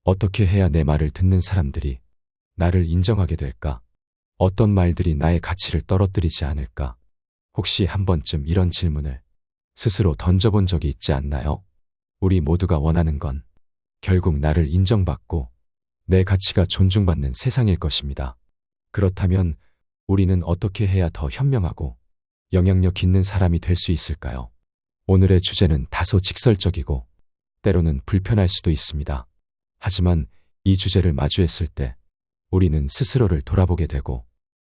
어떻게 해야 내 말을 듣는 사람들이 나를 인정하게 될까? 어떤 말들이 나의 가치를 떨어뜨리지 않을까? 혹시 한 번쯤 이런 질문을 스스로 던져본 적이 있지 않나요? 우리 모두가 원하는 건 결국 나를 인정받고 내 가치가 존중받는 세상일 것입니다. 그렇다면 우리는 어떻게 해야 더 현명하고 영향력 있는 사람이 될 수 있을까요? 오늘의 주제는 다소 직설적이고 때로는 불편할 수도 있습니다. 하지만 이 주제를 마주했을 때 우리는 스스로를 돌아보게 되고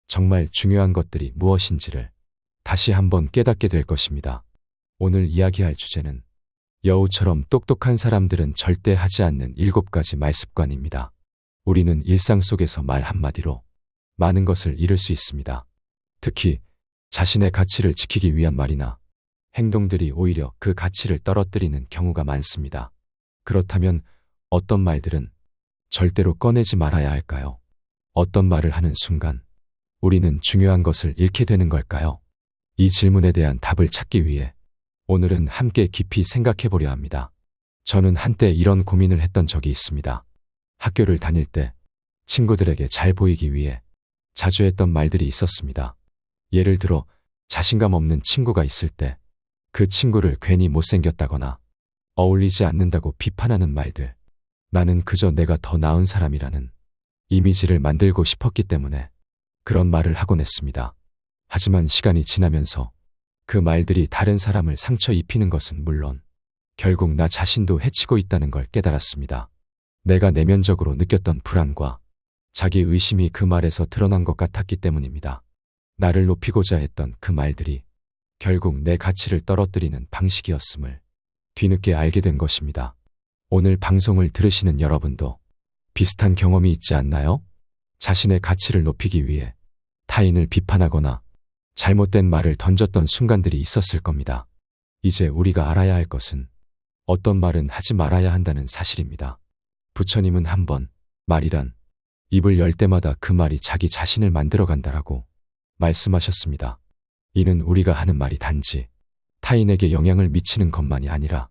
정말 중요한 것들이 무엇인지를 다시 한번 깨닫게 될 것입니다. 오늘 이야기할 주제는 여우처럼 똑똑한 사람들은 절대 하지 않는 7가지 말습관입니다. 우리는 일상 속에서 말 한마디로 많은 것을 잃을 수 있습니다. 특히 자신의 가치를 지키기 위한 말이나 행동들이 오히려 그 가치를 떨어뜨리는 경우가 많습니다. 그렇다면 어떤 말들은 절대로 꺼내지 말아야 할까요? 어떤 말을 하는 순간 우리는 중요한 것을 잃게 되는 걸까요? 이 질문에 대한 답을 찾기 위해 오늘은 함께 깊이 생각해 보려 합니다. 저는 한때 이런 고민을 했던 적이 있습니다. 학교를 다닐 때 친구들에게 잘 보이기 위해 자주 했던 말들이 있었습니다. 예를 들어 자신감 없는 친구가 있을 때 그 친구를 괜히 못생겼다거나 어울리지 않는다고 비판하는 말들. 나는 그저 내가 더 나은 사람이라는 이미지를 만들고 싶었기 때문에 그런 말을 하곤 했습니다. 하지만 시간이 지나면서 그 말들이 다른 사람을 상처 입히는 것은 물론 결국 나 자신도 해치고 있다는 걸 깨달았습니다. 내가 내면적으로 느꼈던 불안과 자기 의심이 그 말에서 드러난 것 같았기 때문입니다. 나를 높이고자 했던 그 말들이 결국 내 가치를 떨어뜨리는 방식이었음을 뒤늦게 알게 된 것입니다. 오늘 방송을 들으시는 여러분도 비슷한 경험이 있지 않나요? 자신의 가치를 높이기 위해 타인을 비판하거나 잘못된 말을 던졌던 순간들이 있었을 겁니다. 이제 우리가 알아야 할 것은 어떤 말은 하지 말아야 한다는 사실입니다. 부처님은 한번 말이란 입을 열 때마다 그 말이 자기 자신을 만들어간다라고 말씀하셨습니다. 이는 우리가 하는 말이 단지 타인에게 영향을 미치는 것만이 아니라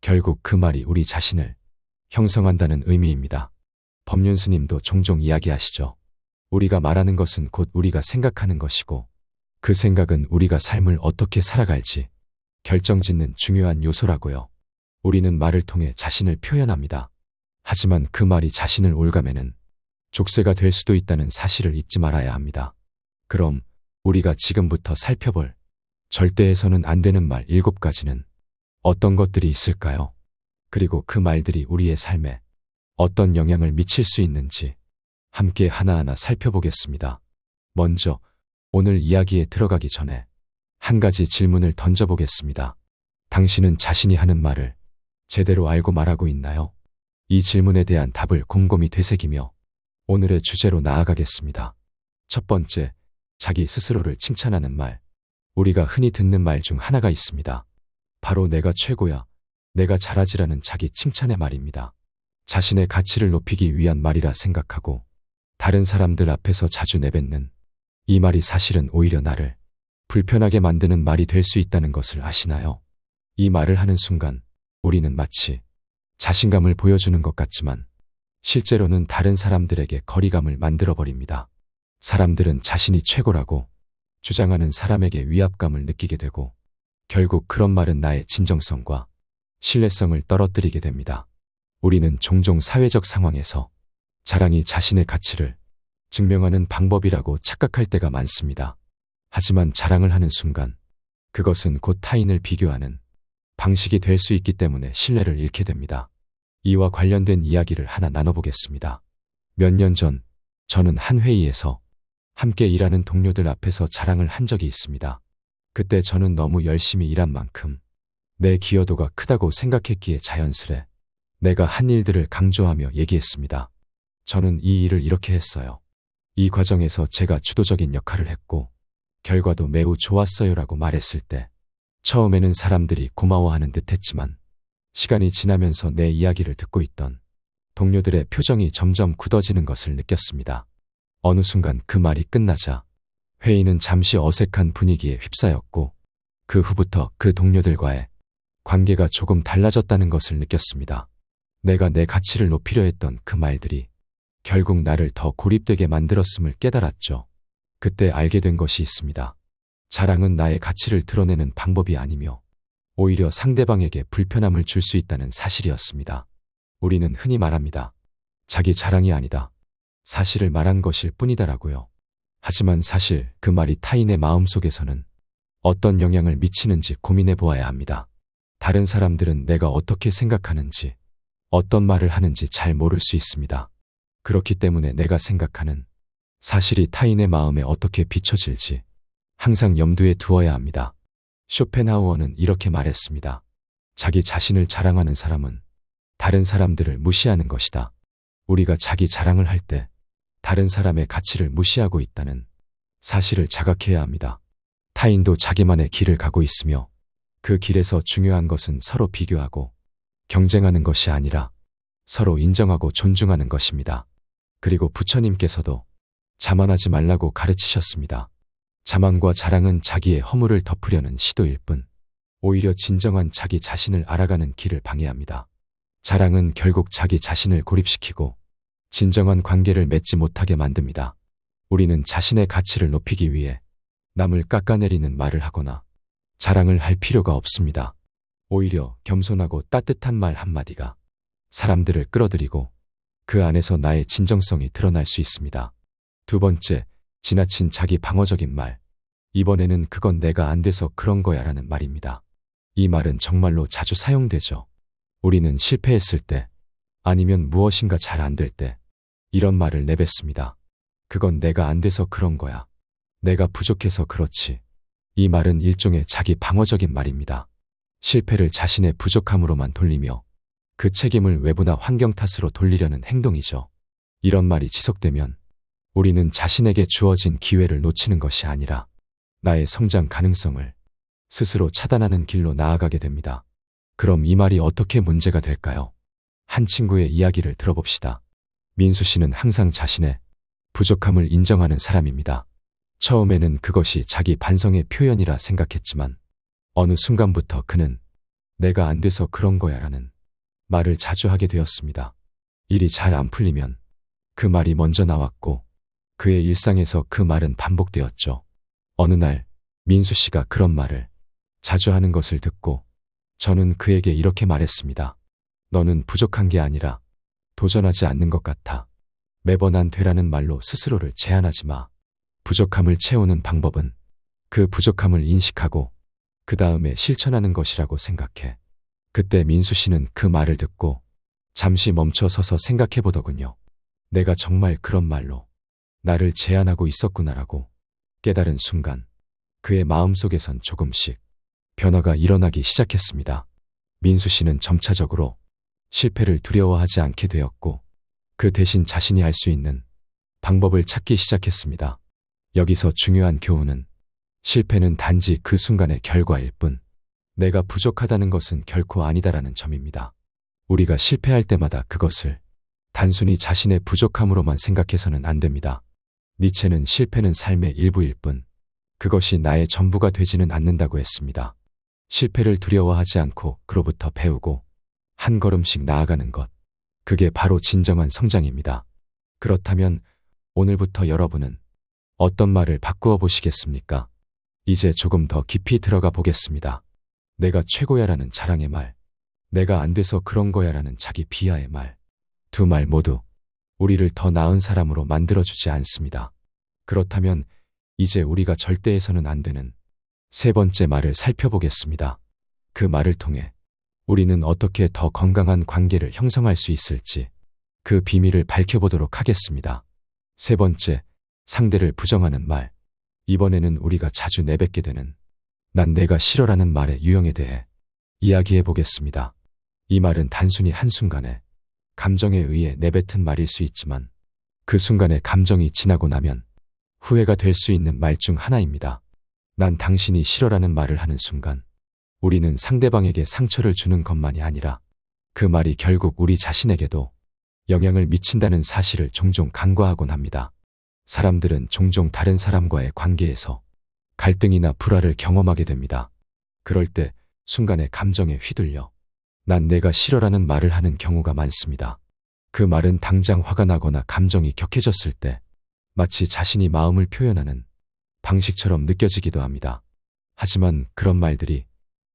결국 그 말이 우리 자신을 형성한다는 의미입니다. 법륜 스님도 종종 이야기하시죠. 우리가 말하는 것은 곧 우리가 생각하는 것이고 그 생각은 우리가 삶을 어떻게 살아갈지 결정짓는 중요한 요소라고요. 우리는 말을 통해 자신을 표현합니다. 하지만 그 말이 자신을 올가매는 족쇄가 될 수도 있다는 사실을 잊지 말아야 합니다. 그럼 우리가 지금부터 살펴볼 절대 해서는 안 되는 말 7가지는 어떤 것들이 있을까요? 그리고 그 말들이 우리의 삶에 어떤 영향을 미칠 수 있는지 함께 하나하나 살펴보겠습니다. 먼저 오늘 이야기에 들어가기 전에 한 가지 질문을 던져보겠습니다. 당신은 자신이 하는 말을 제대로 알고 말하고 있나요? 이 질문에 대한 답을 곰곰이 되새기며 오늘의 주제로 나아가겠습니다. 첫 번째, 자기 스스로를 칭찬하는 말. 우리가 흔히 듣는 말 중 하나가 있습니다. 바로 내가 최고야, 내가 잘하지라는 자기 칭찬의 말입니다. 자신의 가치를 높이기 위한 말이라 생각하고 다른 사람들 앞에서 자주 내뱉는 이 말이 사실은 오히려 나를 불편하게 만드는 말이 될 수 있다는 것을 아시나요? 이 말을 하는 순간 우리는 마치 자신감을 보여주는 것 같지만 실제로는 다른 사람들에게 거리감을 만들어버립니다. 사람들은 자신이 최고라고 주장하는 사람에게 위압감을 느끼게 되고 결국 그런 말은 나의 진정성과 신뢰성을 떨어뜨리게 됩니다. 우리는 종종 사회적 상황에서 자랑이 자신의 가치를 증명하는 방법이라고 착각할 때가 많습니다. 하지만 자랑을 하는 순간 그것은 곧 타인을 비교하는 방식이 될 수 있기 때문에 신뢰를 잃게 됩니다. 이와 관련된 이야기를 하나 나눠보겠습니다. 몇 년 전 저는 한 회의에서 함께 일하는 동료들 앞에서 자랑을 한 적이 있습니다. 그때 저는 너무 열심히 일한 만큼 내 기여도가 크다고 생각했기에 자연스레 내가 한 일들을 강조하며 얘기했습니다. 저는 이 일을 이렇게 했어요. 이 과정에서 제가 주도적인 역할을 했고 결과도 매우 좋았어요라고 말했을 때 처음에는 사람들이 고마워하는 듯 했지만 시간이 지나면서 내 이야기를 듣고 있던 동료들의 표정이 점점 굳어지는 것을 느꼈습니다. 어느 순간 그 말이 끝나자 회의는 잠시 어색한 분위기에 휩싸였고 그 후부터 그 동료들과의 관계가 조금 달라졌다는 것을 느꼈습니다. 내가 내 가치를 높이려 했던 그 말들이 결국 나를 더 고립되게 만들었음을 깨달았죠. 그때 알게 된 것이 있습니다. 자랑은 나의 가치를 드러내는 방법이 아니며 오히려 상대방에게 불편함을 줄 수 있다는 사실이었습니다. 우리는 흔히 말합니다. 자기 자랑이 아니다. 사실을 말한 것일 뿐이다라고요. 하지만 사실 그 말이 타인의 마음속에서는 어떤 영향을 미치는지 고민해 보아야 합니다. 다른 사람들은 내가 어떻게 생각하는지, 어떤 말을 하는지 잘 모를 수 있습니다. 그렇기 때문에 내가 생각하는 사실이 타인의 마음에 어떻게 비춰질지 항상 염두에 두어야 합니다. 쇼펜하우어는 이렇게 말했습니다. 자기 자신을 자랑하는 사람은 다른 사람들을 무시하는 것이다. 우리가 자기 자랑을 할 때 다른 사람의 가치를 무시하고 있다는 사실을 자각해야 합니다. 타인도 자기만의 길을 가고 있으며 그 길에서 중요한 것은 서로 비교하고 경쟁하는 것이 아니라 서로 인정하고 존중하는 것입니다. 그리고 부처님께서도 자만하지 말라고 가르치셨습니다. 자만과 자랑은 자기의 허물을 덮으려는 시도일 뿐 오히려 진정한 자기 자신을 알아가는 길을 방해합니다. 자랑은 결국 자기 자신을 고립시키고 진정한 관계를 맺지 못하게 만듭니다. 우리는 자신의 가치를 높이기 위해 남을 깎아내리는 말을 하거나 자랑을 할 필요가 없습니다. 오히려 겸손하고 따뜻한 말 한마디가 사람들을 끌어들이고 그 안에서 나의 진정성이 드러날 수 있습니다. 두 번째, 지나친 자기 방어적인 말. 이번에는 그건 내가 안 돼서 그런 거야 라는 말입니다. 이 말은 정말로 자주 사용되죠. 우리는 실패했을 때 아니면 무엇인가 잘 안 될 때 이런 말을 내뱉습니다. 그건 내가 안 돼서 그런 거야. 내가 부족해서 그렇지. 이 말은 일종의 자기 방어적인 말입니다. 실패를 자신의 부족함으로만 돌리며 그 책임을 외부나 환경 탓으로 돌리려는 행동이죠. 이런 말이 지속되면 우리는 자신에게 주어진 기회를 놓치는 것이 아니라 나의 성장 가능성을 스스로 차단하는 길로 나아가게 됩니다. 그럼 이 말이 어떻게 문제가 될까요? 한 친구의 이야기를 들어봅시다. 민수 씨는 항상 자신의 부족함을 인정하는 사람입니다. 처음에는 그것이 자기 반성의 표현이라 생각했지만 어느 순간부터 그는 내가 안 돼서 그런 거야 라는 말을 자주 하게 되었습니다. 일이 잘 안 풀리면 그 말이 먼저 나왔고 그의 일상에서 그 말은 반복되었죠. 어느 날 민수 씨가 그런 말을 자주 하는 것을 듣고 저는 그에게 이렇게 말했습니다. 너는 부족한 게 아니라 도전하지 않는 것 같아. 매번 안 되라는 말로 스스로를 제한하지 마. 부족함을 채우는 방법은 그 부족함을 인식하고 그 다음에 실천하는 것이라고 생각해. 그때 민수 씨는 그 말을 듣고 잠시 멈춰 서서 생각해 보더군요. 내가 정말 그런 말로 나를 제한하고 있었구나라고 깨달은 순간 그의 마음속에선 조금씩 변화가 일어나기 시작했습니다. 민수 씨는 점차적으로 실패를 두려워하지 않게 되었고 그 대신 자신이 할 수 있는 방법을 찾기 시작했습니다. 여기서 중요한 교훈은 실패는 단지 그 순간의 결과일 뿐 내가 부족하다는 것은 결코 아니다라는 점입니다. 우리가 실패할 때마다 그것을 단순히 자신의 부족함으로만 생각해서는 안 됩니다. 니체는 실패는 삶의 일부일 뿐 그것이 나의 전부가 되지는 않는다고 했습니다. 실패를 두려워하지 않고 그로부터 배우고 한 걸음씩 나아가는 것. 그게 바로 진정한 성장입니다. 그렇다면 오늘부터 여러분은 어떤 말을 바꾸어 보시겠습니까? 이제 조금 더 깊이 들어가 보겠습니다. 내가 최고야라는 자랑의 말, 내가 안 돼서 그런 거야라는 자기 비하의 말. 두 말 모두 우리를 더 나은 사람으로 만들어주지 않습니다. 그렇다면 이제 우리가 절대해서는 안 되는 세 번째 말을 살펴보겠습니다. 그 말을 통해 우리는 어떻게 더 건강한 관계를 형성할 수 있을지 그 비밀을 밝혀보도록 하겠습니다. 세 번째, 상대를 부정하는 말. 이번에는 우리가 자주 내뱉게 되는 난 내가 싫어라는 말의 유형에 대해 이야기해 보겠습니다. 이 말은 단순히 한순간에 감정에 의해 내뱉은 말일 수 있지만 그 순간의 감정이 지나고 나면 후회가 될 수 있는 말 중 하나입니다. 난 당신이 싫어라는 말을 하는 순간 우리는 상대방에게 상처를 주는 것만이 아니라 그 말이 결국 우리 자신에게도 영향을 미친다는 사실을 종종 간과하곤 합니다. 사람들은 종종 다른 사람과의 관계에서 갈등이나 불화를 경험하게 됩니다. 그럴 때 순간의 감정에 휘둘려 난 내가 싫어라는 말을 하는 경우가 많습니다. 그 말은 당장 화가 나거나 감정이 격해졌을 때 마치 자신이 마음을 표현하는 방식처럼 느껴지기도 합니다. 하지만 그런 말들이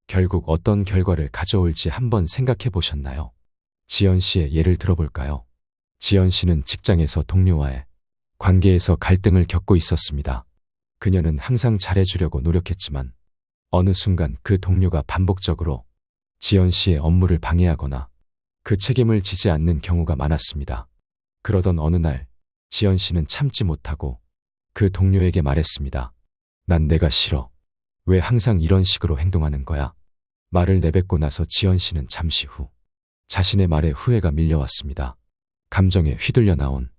결국 어떤 결과를 가져올지 한번 생각해 보셨나요? 지연 씨의 예를 들어볼까요? 지연 씨는 직장에서 동료와의 관계에서 갈등을 겪고 있었습니다. 그녀는 항상 잘해주려고 노력했지만 어느 순간 그 동료가 반복적으로 지연 씨의 업무를 방해하거나 그 책임을 지지 않는 경우가 많았습니다. 그러던 어느 날 지연 씨는 참지 못하고 그 동료에게 말했습니다. 난 내가 싫어. 왜 항상 이런 식으로 행동하는 거야? 말을 내뱉고 나서 지연 씨는 잠시 후 자신의 말에 후회가 밀려왔습니다. 감정에 휘둘려 나온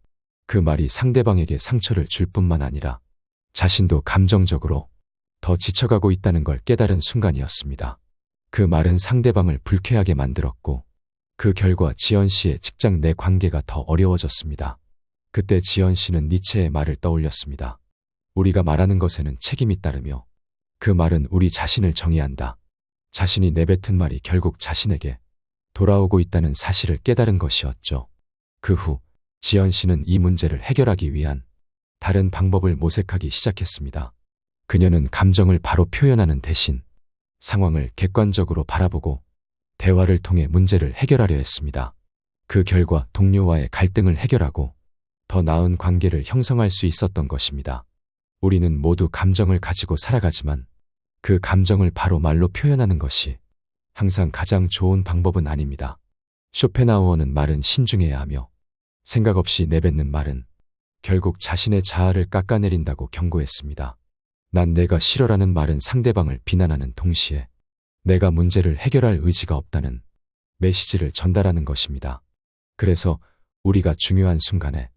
그 말이 상대방에게 상처를 줄 뿐만 아니라 자신도 감정적으로 더 지쳐가고 있다는 걸 깨달은 순간이었습니다. 그 말은 상대방을 불쾌하게 만들었고 그 결과 지연 씨의 직장 내 관계가 더 어려워졌습니다. 그때 지연 씨는 니체의 말을 떠올렸습니다. 우리가 말하는 것에는 책임이 따르며 그 말은 우리 자신을 정의한다. 자신이 내뱉은 말이 결국 자신에게 돌아오고 있다는 사실을 깨달은 것이었죠. 그 후 지연 씨는 이 문제를 해결하기 위한 다른 방법을 모색하기 시작했습니다. 그녀는 감정을 바로 표현하는 대신 상황을 객관적으로 바라보고 대화를 통해 문제를 해결하려 했습니다. 그 결과 동료와의 갈등을 해결하고 더 나은 관계를 형성할 수 있었던 것입니다. 우리는 모두 감정을 가지고 살아가지만 그 감정을 바로 말로 표현하는 것이 항상 가장 좋은 방법은 아닙니다. 쇼펜하우어는 말은 신중해야 하며 생각 없이 내뱉는 말은 결국 자신의 자아를 깎아내린다고 경고했습니다. 난 내가 싫어라는 말은 상대방을 비난하는 동시에 내가 문제를 해결할 의지가 없다는 메시지를 전달하는 것입니다. 그래서 우리가 중요한 순간에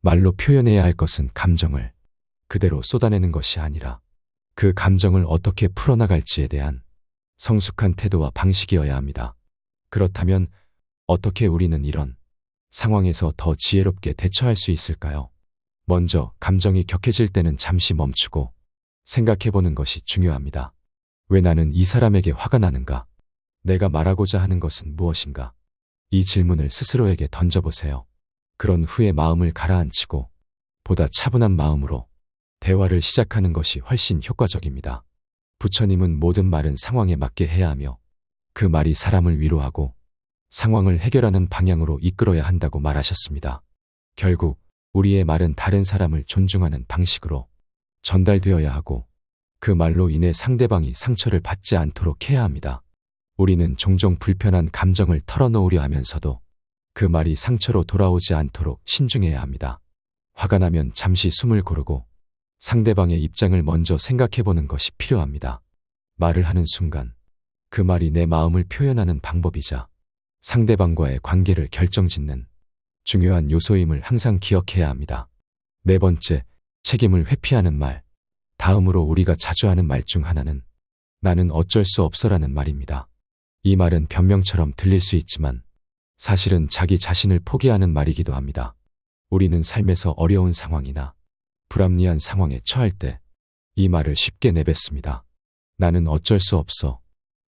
말로 표현해야 할 것은 감정을 그대로 쏟아내는 것이 아니라 그 감정을 어떻게 풀어나갈지에 대한 성숙한 태도와 방식이어야 합니다. 그렇다면 어떻게 우리는 이런 상황에서 더 지혜롭게 대처할 수 있을까요? 먼저 감정이 격해질 때는 잠시 멈추고 생각해보는 것이 중요합니다. 왜 나는 이 사람에게 화가 나는가? 내가 말하고자 하는 것은 무엇인가? 이 질문을 스스로에게 던져보세요. 그런 후에 마음을 가라앉히고 보다 차분한 마음으로 대화를 시작하는 것이 훨씬 효과적입니다. 부처님은 모든 말은 상황에 맞게 해야 하며 그 말이 사람을 위로하고 상황을 해결하는 방향으로 이끌어야 한다고 말하셨습니다. 결국 우리의 말은 다른 사람을 존중하는 방식으로 전달되어야 하고 그 말로 인해 상대방이 상처를 받지 않도록 해야 합니다. 우리는 종종 불편한 감정을 털어놓으려 하면서도 그 말이 상처로 돌아오지 않도록 신중해야 합니다. 화가 나면 잠시 숨을 고르고 상대방의 입장을 먼저 생각해보는 것이 필요합니다. 말을 하는 순간 그 말이 내 마음을 표현하는 방법이자 상대방과의 관계를 결정짓는 중요한 요소임을 항상 기억해야 합니다. 네 번째, 책임을 회피하는 말. 다음으로 우리가 자주 하는 말 중 하나는 나는 어쩔 수 없어라는 말입니다. 이 말은 변명처럼 들릴 수 있지만 사실은 자기 자신을 포기하는 말이기도 합니다. 우리는 삶에서 어려운 상황이나 불합리한 상황에 처할 때 이 말을 쉽게 내뱉습니다. 나는 어쩔 수 없어.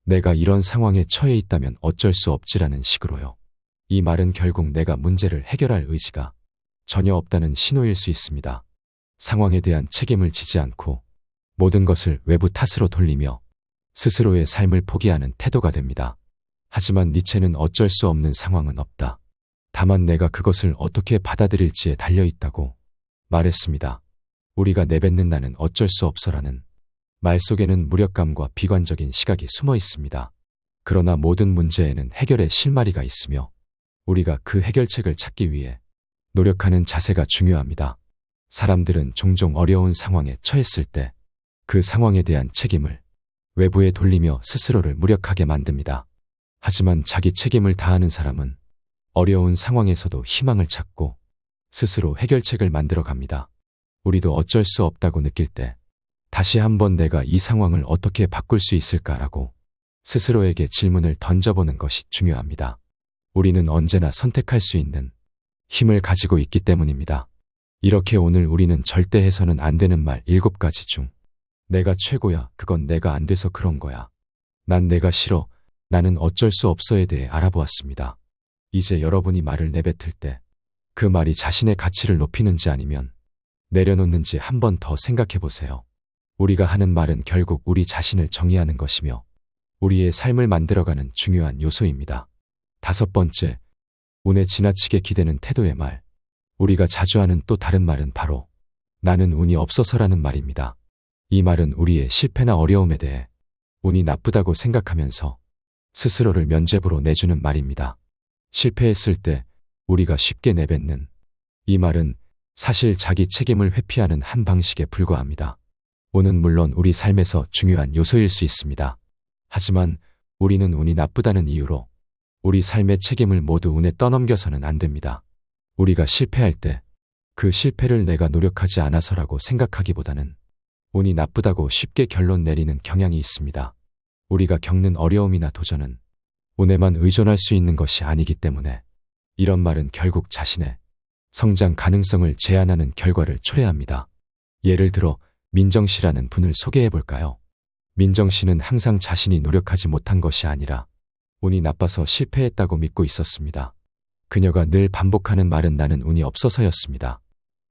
내가 이런 상황에 처해 있다면 어쩔 수 없지라는 식으로요. 이 말은 결국 내가 문제를 해결할 의지가 전혀 없다는 신호일 수 있습니다. 상황에 대한 책임을 지지 않고 모든 것을 외부 탓으로 돌리며 스스로의 삶을 포기하는 태도가 됩니다. 하지만 니체는 어쩔 수 없는 상황은 없다. 다만 내가 그것을 어떻게 받아들일지에 달려있다고 말했습니다. 우리가 내뱉는 나는 어쩔 수 없어라는 말 속에는 무력감과 비관적인 시각이 숨어 있습니다. 그러나 모든 문제에는 해결의 실마리가 있으며 우리가 그 해결책을 찾기 위해 노력하는 자세가 중요합니다. 사람들은 종종 어려운 상황에 처했을 때 그 상황에 대한 책임을 외부에 돌리며 스스로를 무력하게 만듭니다. 하지만 자기 책임을 다하는 사람은 어려운 상황에서도 희망을 찾고 스스로 해결책을 만들어 갑니다. 우리도 어쩔 수 없다고 느낄 때 다시 한번 내가 이 상황을 어떻게 바꿀 수 있을까라고 스스로에게 질문을 던져보는 것이 중요합니다. 우리는 언제나 선택할 수 있는 힘을 가지고 있기 때문입니다. 이렇게 오늘 우리는 절대 해서는 안 되는 말 7가지 중 내가 최고야. 그건 내가 안 돼서 그런 거야. 난 내가 싫어. 나는 어쩔 수 없어에 대해 알아보았습니다. 이제 여러분이 말을 내뱉을 때 그 말이 자신의 가치를 높이는지 아니면 내려놓는지 한 번 더 생각해 보세요. 우리가 하는 말은 결국 우리 자신을 정의하는 것이며 우리의 삶을 만들어가는 중요한 요소입니다. 5번째, 운에 지나치게 기대는 태도의 말. 우리가 자주 하는 또 다른 말은 바로 나는 운이 없어서라는 말입니다. 이 말은 우리의 실패나 어려움에 대해 운이 나쁘다고 생각하면서 스스로를 면죄부로 내주는 말입니다. 실패했을 때 우리가 쉽게 내뱉는 이 말은 사실 자기 책임을 회피하는 한 방식에 불과합니다. 운은 물론 우리 삶에서 중요한 요소일 수 있습니다. 하지만 우리는 운이 나쁘다는 이유로 우리 삶의 책임을 모두 운에 떠넘겨서는 안 됩니다. 우리가 실패할 때 그 실패를 내가 노력하지 않아서라고 생각하기보다는 운이 나쁘다고 쉽게 결론 내리는 경향이 있습니다. 우리가 겪는 어려움이나 도전은 운에만 의존할 수 있는 것이 아니기 때문에 이런 말은 결국 자신의 성장 가능성을 제한하는 결과를 초래합니다. 예를 들어 민정 씨라는 분을 소개해 볼까요? 민정 씨는 항상 자신이 노력하지 못한 것이 아니라 운이 나빠서 실패했다고 믿고 있었습니다. 그녀가 늘 반복하는 말은 나는 운이 없어서였습니다.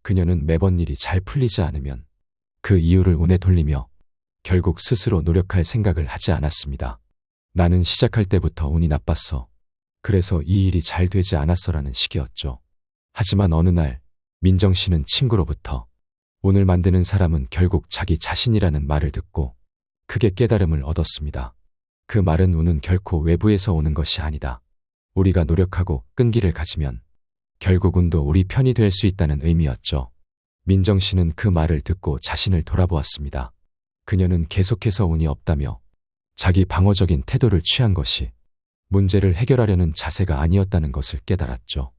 그녀는 매번 일이 잘 풀리지 않으면 그 이유를 운에 돌리며 결국 스스로 노력할 생각을 하지 않았습니다. 나는 시작할 때부터 운이 나빴어. 그래서 이 일이 잘 되지 않았어라는 식이었죠. 하지만 어느 날 민정 씨는 친구로부터 운을 만드는 사람은 결국 자기 자신이라는 말을 듣고 크게 깨달음을 얻었습니다. 그 말은 운은 결코 외부에서 오는 것이 아니다. 우리가 노력하고 끈기를 가지면 결국 운도 우리 편이 될 수 있다는 의미였죠. 민정 씨는 그 말을 듣고 자신을 돌아보았습니다. 그녀는 계속해서 운이 없다며 자기 방어적인 태도를 취한 것이 문제를 해결하려는 자세가 아니었다는 것을 깨달았죠.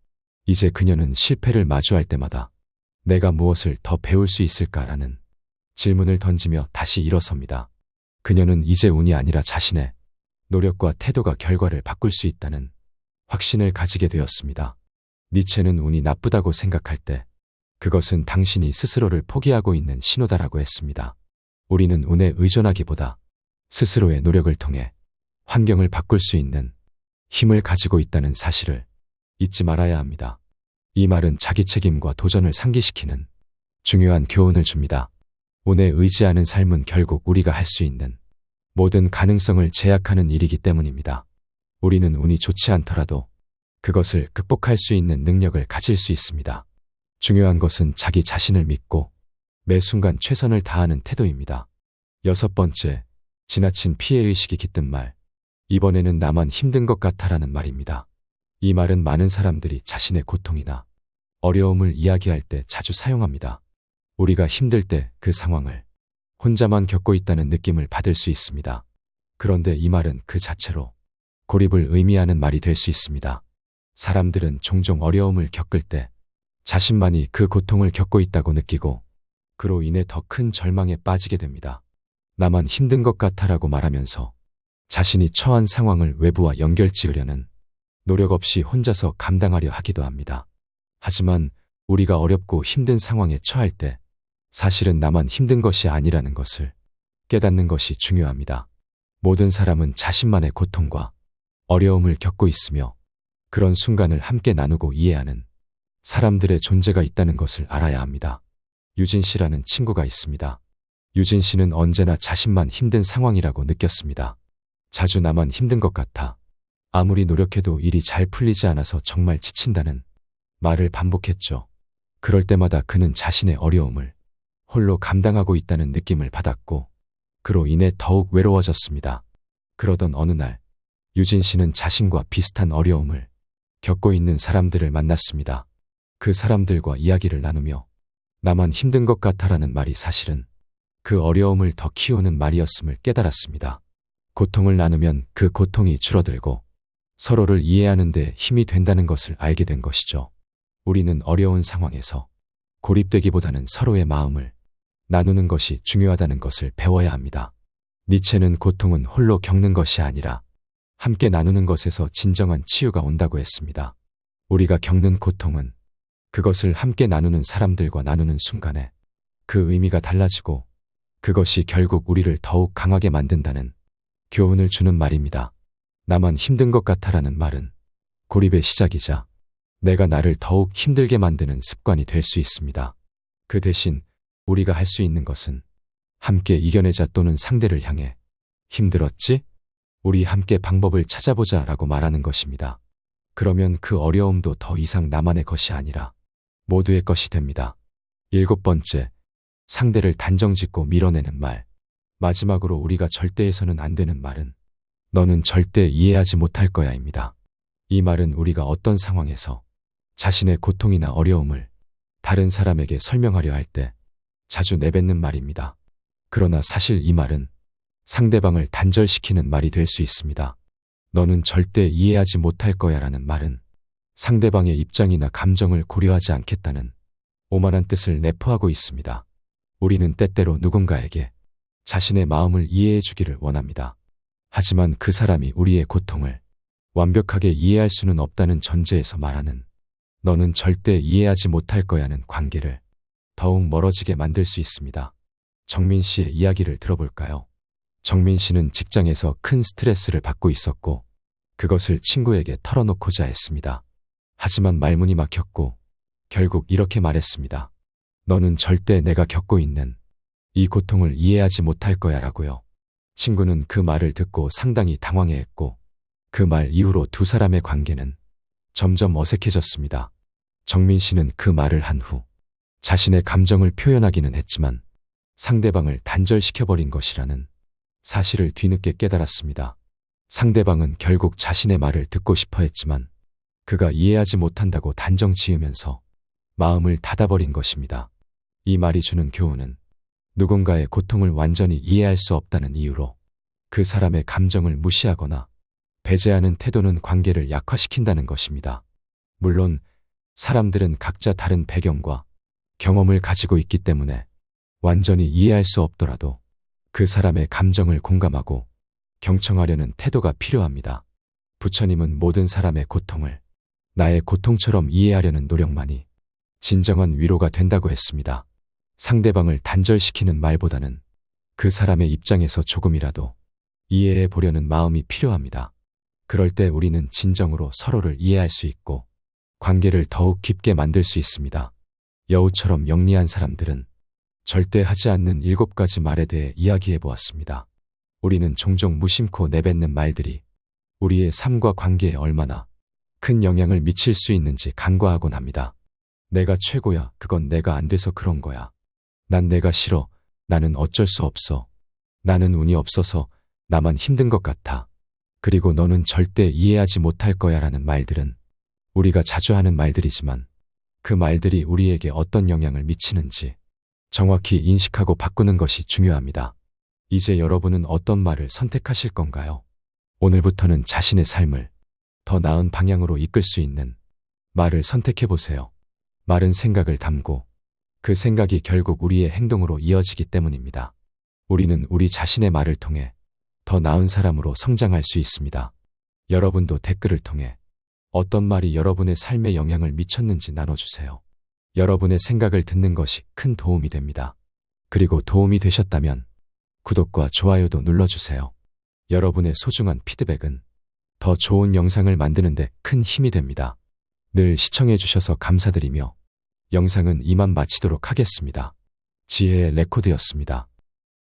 이제 그녀는 실패를 마주할 때마다 내가 무엇을 더 배울 수 있을까라는 질문을 던지며 다시 일어섭니다. 그녀는 이제 운이 아니라 자신의 노력과 태도가 결과를 바꿀 수 있다는 확신을 가지게 되었습니다. 니체는 운이 나쁘다고 생각할 때 그것은 당신이 스스로를 포기하고 있는 신호다라고 했습니다. 우리는 운에 의존하기보다 스스로의 노력을 통해 환경을 바꿀 수 있는 힘을 가지고 있다는 사실을 잊지 말아야 합니다. 이 말은 자기 책임과 도전을 상기시키는 중요한 교훈을 줍니다. 운에 의지하는 삶은 결국 우리가 할 수 있는 모든 가능성을 제약하는 일이기 때문입니다. 우리는 운이 좋지 않더라도 그것을 극복할 수 있는 능력을 가질 수 있습니다. 중요한 것은 자기 자신을 믿고 매 순간 최선을 다하는 태도입니다. 6번째, 지나친 피해의식이 깃든 말. 이번에는 나만 힘든 것 같아라는 말입니다. 이 말은 많은 사람들이 자신의 고통이나 어려움을 이야기할 때 자주 사용합니다. 우리가 힘들 때 그 상황을 혼자만 겪고 있다는 느낌을 받을 수 있습니다. 그런데 이 말은 그 자체로 고립을 의미하는 말이 될 수 있습니다. 사람들은 종종 어려움을 겪을 때 자신만이 그 고통을 겪고 있다고 느끼고 그로 인해 더 큰 절망에 빠지게 됩니다. 나만 힘든 것 같아라고 말하면서 자신이 처한 상황을 외부와 연결지으려는 노력 없이 혼자서 감당하려 하기도 합니다. 하지만 우리가 어렵고 힘든 상황에 처할 때 사실은 나만 힘든 것이 아니라는 것을 깨닫는 것이 중요합니다. 모든 사람은 자신만의 고통과 어려움을 겪고 있으며 그런 순간을 함께 나누고 이해하는 사람들의 존재가 있다는 것을 알아야 합니다. 유진 씨라는 친구가 있습니다. 유진 씨는 언제나 자신만 힘든 상황이라고 느꼈습니다. 자주 나만 힘든 것 같아. 아무리 노력해도 일이 잘 풀리지 않아서 정말 지친다는 말을 반복했죠. 그럴 때마다 그는 자신의 어려움을 홀로 감당하고 있다는 느낌을 받았고 그로 인해 더욱 외로워졌습니다. 그러던 어느 날 유진 씨는 자신과 비슷한 어려움을 겪고 있는 사람들을 만났습니다. 그 사람들과 이야기를 나누며 나만 힘든 것 같아라는 말이 사실은 그 어려움을 더 키우는 말이었음을 깨달았습니다. 고통을 나누면 그 고통이 줄어들고 서로를 이해하는 데 힘이 된다는 것을 알게 된 것이죠. 우리는 어려운 상황에서 고립되기보다는 서로의 마음을 나누는 것이 중요하다는 것을 배워야 합니다. 니체는 고통은 홀로 겪는 것이 아니라 함께 나누는 것에서 진정한 치유가 온다고 했습니다. 우리가 겪는 고통은 그것을 함께 나누는 사람들과 나누는 순간에 그 의미가 달라지고 그것이 결국 우리를 더욱 강하게 만든다는 교훈을 주는 말입니다. 나만 힘든 것 같아라는 말은 고립의 시작이자 내가 나를 더욱 힘들게 만드는 습관이 될 수 있습니다. 그 대신 우리가 할 수 있는 것은 함께 이겨내자 또는 상대를 향해 힘들었지? 우리 함께 방법을 찾아보자 라고 말하는 것입니다. 그러면 그 어려움도 더 이상 나만의 것이 아니라 모두의 것이 됩니다. 7번째, 상대를 단정짓고 밀어내는 말. 마지막으로 우리가 절대 해서는 안 되는 말은 너는 절대 이해하지 못할 거야입니다. 이 말은 우리가 어떤 상황에서 자신의 고통이나 어려움을 다른 사람에게 설명하려 할 때 자주 내뱉는 말입니다. 그러나 사실 이 말은 상대방을 단절시키는 말이 될 수 있습니다. 너는 절대 이해하지 못할 거야라는 말은 상대방의 입장이나 감정을 고려하지 않겠다는 오만한 뜻을 내포하고 있습니다. 우리는 때때로 누군가에게 자신의 마음을 이해해 주기를 원합니다. 하지만 그 사람이 우리의 고통을 완벽하게 이해할 수는 없다는 전제에서 말하는 너는 절대 이해하지 못할 거야는 관계를 더욱 멀어지게 만들 수 있습니다. 정민 씨의 이야기를 들어볼까요? 정민 씨는 직장에서 큰 스트레스를 받고 있었고 그것을 친구에게 털어놓고자 했습니다. 하지만 말문이 막혔고 결국 이렇게 말했습니다. 너는 절대 내가 겪고 있는 이 고통을 이해하지 못할 거야 라고요. 친구는 그 말을 듣고 상당히 당황해했고 그 말 이후로 두 사람의 관계는 점점 어색해졌습니다. 정민 씨는 그 말을 한 후 자신의 감정을 표현하기는 했지만 상대방을 단절시켜버린 것이라는 사실을 뒤늦게 깨달았습니다. 상대방은 결국 자신의 말을 듣고 싶어 했지만 그가 이해하지 못한다고 단정 지으면서 마음을 닫아버린 것입니다. 이 말이 주는 교훈은 누군가의 고통을 완전히 이해할 수 없다는 이유로 그 사람의 감정을 무시하거나 배제하는 태도는 관계를 약화시킨다는 것입니다. 물론 사람들은 각자 다른 배경과 경험을 가지고 있기 때문에 완전히 이해할 수 없더라도 그 사람의 감정을 공감하고 경청하려는 태도가 필요합니다. 부처님은 모든 사람의 고통을 나의 고통처럼 이해하려는 노력만이 진정한 위로가 된다고 했습니다. 상대방을 단절시키는 말보다는 그 사람의 입장에서 조금이라도 이해해 보려는 마음이 필요합니다. 그럴 때 우리는 진정으로 서로를 이해할 수 있고 관계를 더욱 깊게 만들 수 있습니다. 여우처럼 영리한 사람들은 절대 하지 않는 7가지 말에 대해 이야기해 보았습니다. 우리는 종종 무심코 내뱉는 말들이 우리의 삶과 관계에 얼마나 큰 영향을 미칠 수 있는지 간과하곤 합니다. 내가 최고야. 그건 내가 안 돼서 그런 거야. 난 내가 싫어. 나는 어쩔 수 없어. 나는 운이 없어서 나만 힘든 것 같아. 그리고 너는 절대 이해하지 못할 거야 라는 말들은 우리가 자주 하는 말들이지만 그 말들이 우리에게 어떤 영향을 미치는지 정확히 인식하고 바꾸는 것이 중요합니다. 이제 여러분은 어떤 말을 선택하실 건가요? 오늘부터는 자신의 삶을 더 나은 방향으로 이끌 수 있는 말을 선택해 보세요. 말은 생각을 담고 그 생각이 결국 우리의 행동으로 이어지기 때문입니다. 우리는 우리 자신의 말을 통해 더 나은 사람으로 성장할 수 있습니다. 여러분도 댓글을 통해 어떤 말이 여러분의 삶에 영향을 미쳤는지 나눠주세요. 여러분의 생각을 듣는 것이 큰 도움이 됩니다. 그리고 도움이 되셨다면 구독과 좋아요도 눌러주세요. 여러분의 소중한 피드백은 더 좋은 영상을 만드는 데 큰 힘이 됩니다. 늘 시청해주셔서 감사드리며 영상은 이만 마치도록 하겠습니다. 지혜의 레코드였습니다.